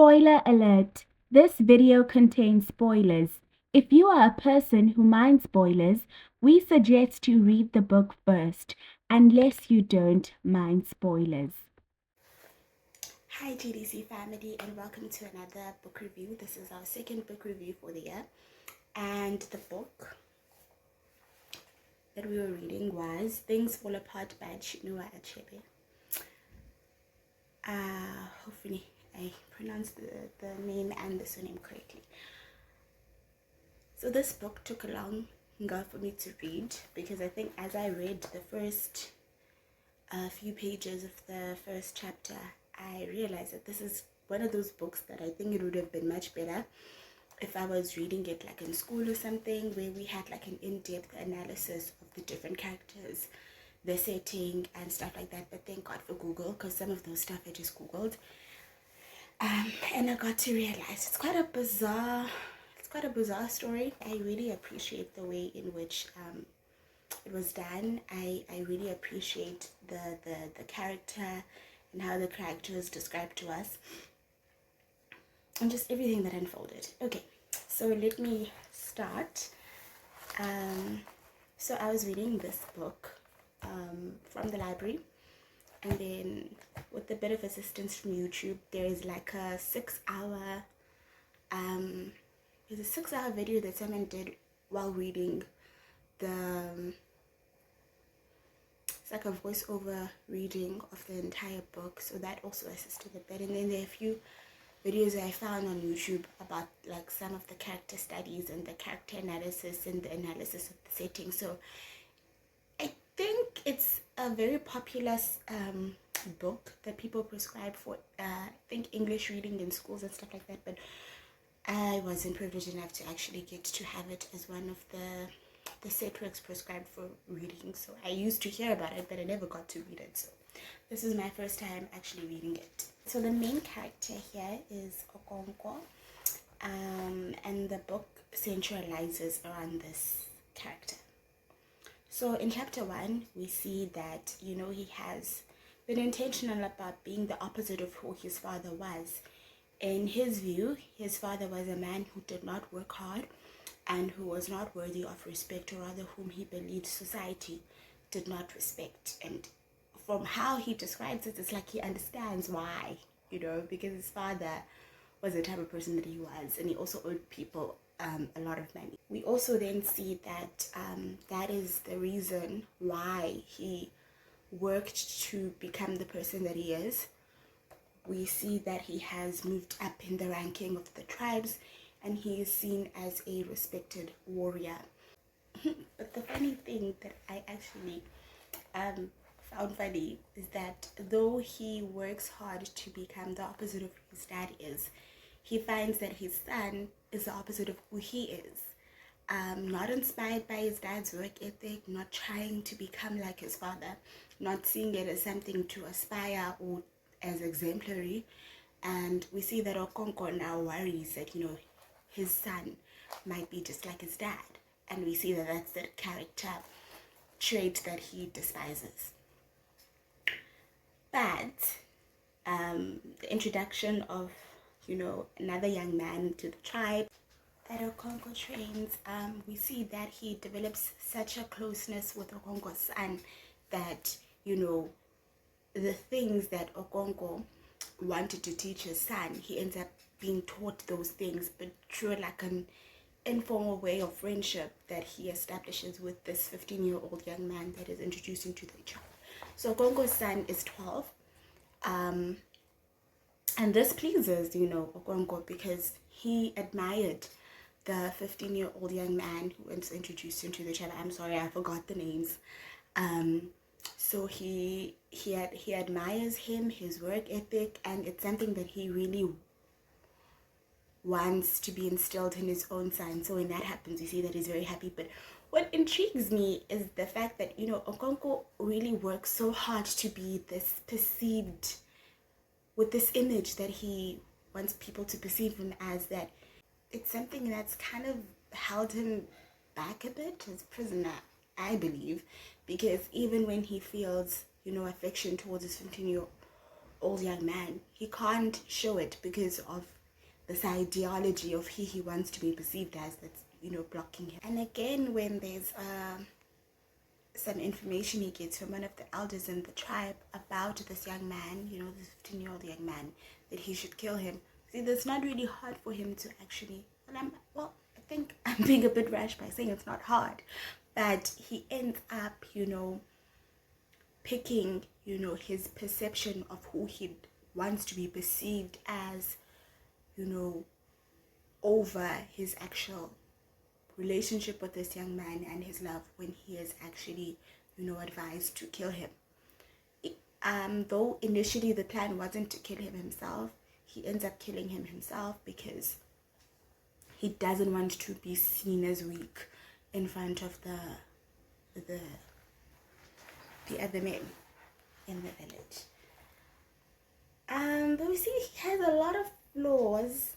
Spoiler alert! This video contains spoilers. If you are a person who minds spoilers, we suggest you read the book first, unless you don't mind spoilers. Hi GDC family, and welcome to another book review. This is our second book review for the year, and the book that we were reading was Things Fall Apart by Chinua Achebe. Hopefully I pronounced the name and the surname correctly. So this book took a long while for me to read, because I think as I read the first few pages of the first chapter, I realized that this is one of those books that I think it would have been much better if I was reading it like in school or something, where we had like an in-depth analysis of the different characters, the setting and stuff like that. But thank God for Google, because some of those stuff I just Googled. And I got to realize it's quite a bizarre story. I really appreciate the way in which it was done. I really appreciate the character and how the character is described to us, and just everything that unfolded. Okay, so let me start. So I was reading this book from the library, and then with a bit of assistance from YouTube, there is like a 6-hour there's a 6-hour video that someone did while reading it's like a voiceover reading of the entire book, so that also assisted a bit. And then there are a few videos I found on YouTube about like some of the character studies and the character analysis and the analysis of the setting. So I think it's a very popular book that people prescribe for I think English reading in schools and stuff like that, but I wasn't privileged enough to actually get to have it as one of the set works prescribed for reading. So I used to hear about it, but I never got to read it. So this is my first time actually reading it. So the main character here is Okonkwo, and the book centralizes around this character. So in chapter 1, we see that, he has been intentional about being the opposite of who his father was. In his view, his father was a man who did not work hard and who was not worthy of respect, or rather whom he believed society did not respect. And from how he describes it, it's like he understands why, because his father was the type of person that he was, and he also owed people a lot of money. We also then see that that is the reason why he worked to become the person that he is. We see that he has moved up in the ranking of the tribes, and he is seen as a respected warrior. But the funny thing that I actually found funny is that though he works hard to become the opposite of who his dad is, he finds that his son is the opposite of who he is. Not inspired by his dad's work ethic, not trying to become like his father, not seeing it as something to aspire or as exemplary. And we see that Okonkwo now worries that, his son might be just like his dad. And we see that that's the character trait that he despises. But the introduction of, another young man to the tribe that Okonkwo trains, we see that he develops such a closeness with Okonkwo's son that, the things that Okonkwo wanted to teach his son, he ends up being taught those things, but through like an informal way of friendship that he establishes with this 15-year-old young man that is introduced into the child. So Okonkwo's son is 12, and this pleases, Okonkwo, because he admired the 15-year-old young man who was introduced into the child. I'm sorry, I forgot the names. So he admires him, his work ethic, and it's something that he really wants to be instilled in his own son. So when that happens, you see that he's very happy. But what intrigues me is the fact that, Okonkwo really works so hard to be this perceived, with this image that he wants people to perceive him as, that it's something that's kind of held him back a bit as a prisoner, I believe, because even when he feels, affection towards his 15-year-old old young man. He can't show it because of this ideology of he wants to be perceived as, that's, you know, blocking him. And again, when there's some information he gets from one of the elders in the tribe about this young man, you know, this 15-year-old young man, that he should kill him. See, that's not really hard for him to actually, and I think I'm being a bit rash by saying it's not hard, but he ends up, you know, picking, you know, his perception of who he wants to be perceived as, you know, over his actual relationship with this young man and his love, when he is actually, you know, advised to kill him. Though initially the plan wasn't to kill him himself, he ends up killing him himself because he doesn't want to be seen as weak in front of the other men in the village. But we see he has a lot of flaws,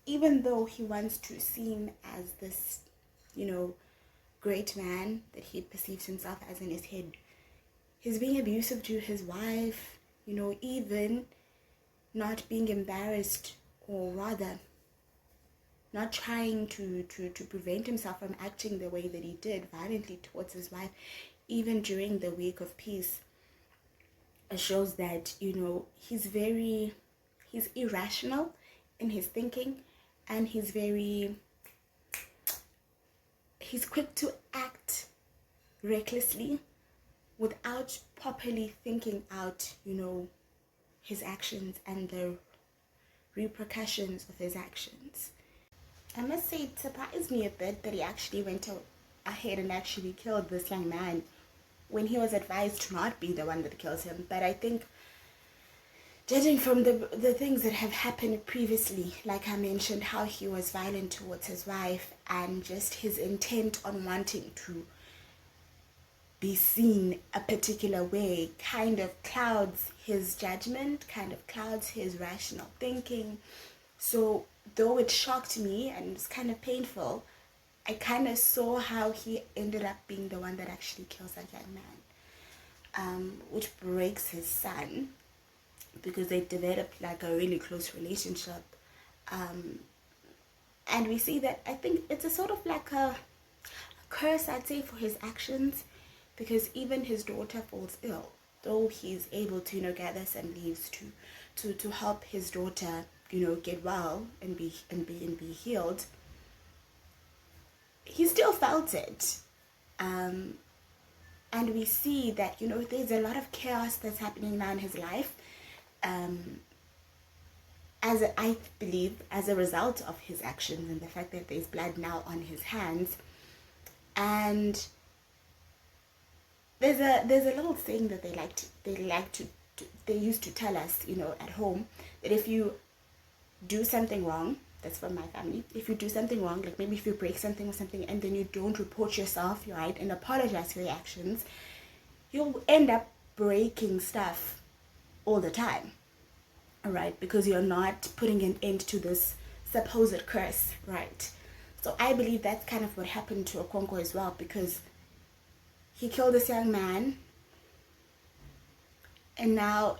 even though he wants to seem as this, you know, great man that he perceives himself as in his head. He's being abusive to his wife, you know, even not being embarrassed, or rather not trying to prevent himself from acting the way that he did violently towards his wife, even during the week of peace. It shows that, you know, he's irrational in his thinking, and he's quick to act recklessly without properly thinking out, you know, his actions and the repercussions of his actions. I must say, it surprised me a bit that he actually went ahead and actually killed this young man when he was advised to not be the one that kills him. But I think, judging from the things that have happened previously, like I mentioned, how he was violent towards his wife, and just his intent on wanting to be seen a particular way, kind of clouds his judgment, kind of clouds his rational thinking. So though it shocked me and it's kind of painful, I kind of saw how he ended up being the one that actually kills that young man, which breaks his son, because they developed like a really close relationship. And we see that, I think it's a sort of like a curse, I'd say, for his actions, because even his daughter falls ill, though he's able to, you know, gather some leaves to help his daughter, you know, get well and be healed. He still felt it. And we see that, you know, there's a lot of chaos that's happening now in his life, as I believe, as a result of his actions and the fact that there's blood now on his hands. And there's a little thing that they used to tell us, you know, at home, that if you do something wrong, that's from my family, if you do something wrong, like maybe if you break something or something, and then you don't report yourself, right, and apologize for your actions, you'll end up breaking stuff all the time, all right, because you're not putting an end to this supposed curse, right? So I believe that's kind of what happened to Okonkwo as well, because he killed this young man, and now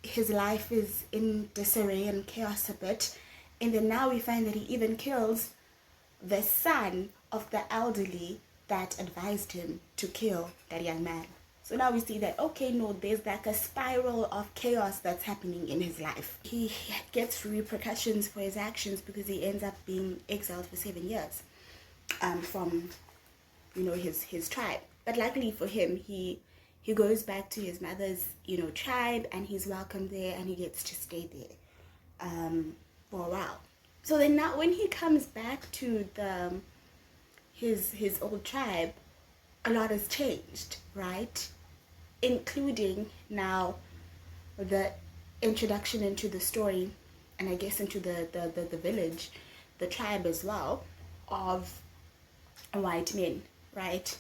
his life is in disarray and chaos a bit. And then now we find that he even kills the son of the elderly that advised him to kill that young man. So now we see that, okay, no, there's like a spiral of chaos that's happening in his life. He gets repercussions for his actions, because he ends up being exiled for 7 years from, you know, his tribe. But luckily for him, he goes back to his mother's, you know, tribe, and he's welcomed there, and he gets to stay there for a while. So then now when he comes back to his old tribe, a lot has changed, right? Including now the introduction into the story, and I guess into the village, the tribe as well, of white men, right?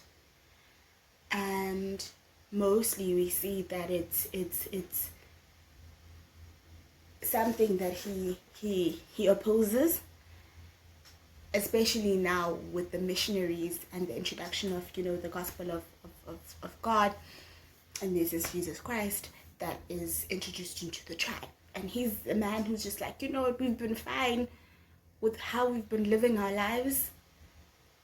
And mostly we see that it's something that he opposes, especially now with the missionaries and the introduction of, you know, the gospel of God, and this is Jesus Christ, that is introduced into the tribe. And he's a man who's just like, you know what, we've been fine with how we've been living our lives.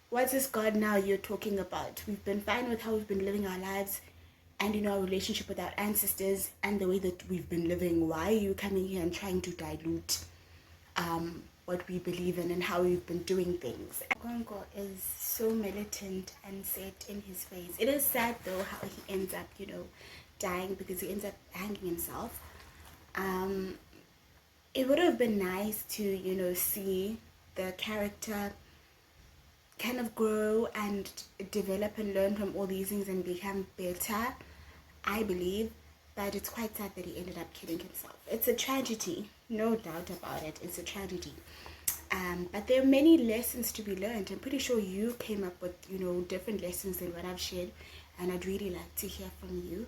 What's this God now you're talking about? We've been fine with how we've been living our lives and, you know, our relationship with our ancestors and the way that we've been living. Why are you coming here and trying to dilute what we believe in and how we've been doing things? Gongo is so militant and set in his face. It is sad though how he ends up, you know, dying because he ends up hanging himself. It would have been nice to, you know, see the character kind of grow and develop and learn from all these things and become better, I believe. But it's quite sad that he ended up killing himself. It's a tragedy, no doubt about it. It's a tragedy. But there are many lessons to be learned. I'm pretty sure you came up with, you know, different lessons than what I've shared, and I'd really like to hear from you.